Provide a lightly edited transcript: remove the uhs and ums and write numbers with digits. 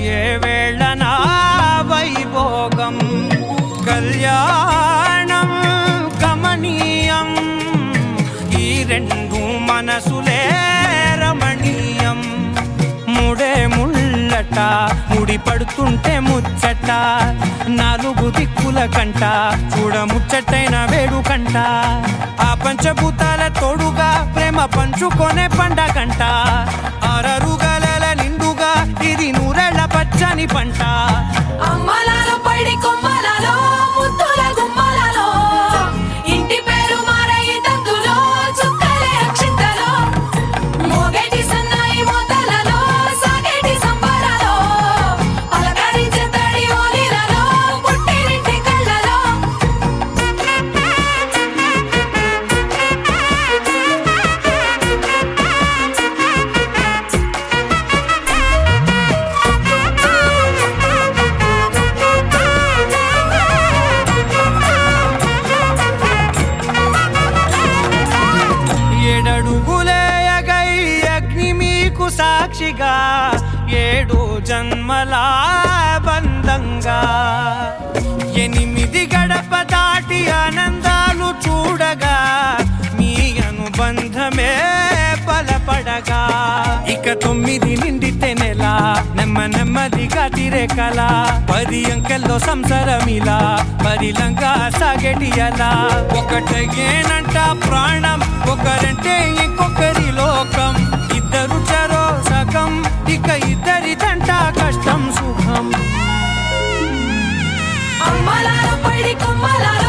అయ్యే వేళ నా వైభోగం కళ్యాణం కమనీయం ఈ రెండు మనసులే రమణీయం ముడే ముళ్ళట ముడి పడుతుంటే ముచ్చట నాలుగు దిక్కుల కంట చూడ ముచ్చటైన వేడుకంట ఆ పంచభూతాల తోడుగా ప్రేమ పంచుకొనే పండగంట ఆరరుగల నిండుగా ఇది నూరెళ్ళ పచ్చని పంట అమ్మలాలో పడి కొమ్మలలో ముద్దుల గుమ్మలలో ఇంటి పేరు మారయి తందులో చుక్కలే అక్షింతలో మోగేటి సన్నాయి మోతలలో సాగేటి సంబరాలో పలకరించే తడి ఓలిలలో పుట్టినింటి కళ్ళలో ఏడడుగులేయగై అగ్ని మీకు సాక్షిగా ఏడు జన్మల బంధంగా 8 గడప దాటి ఆనందాలు చూడగా మీ అనుబంధమే బలపడగా ఇక 9 నిండితే నెల నెమ్మదిగా తిరే కల 10 అంకెల్లో సంసారమిలా పరిలంగా సాగేటి అలా ఒకటేనంట ప్రాణం ఒకరంటే ఇంకొకరి లోకం ఇద్దరు చరో సగం ఇక ఇద్దరిదంట కష్టం సుఖం అమ్మలాలో పడి కొమ్మలలో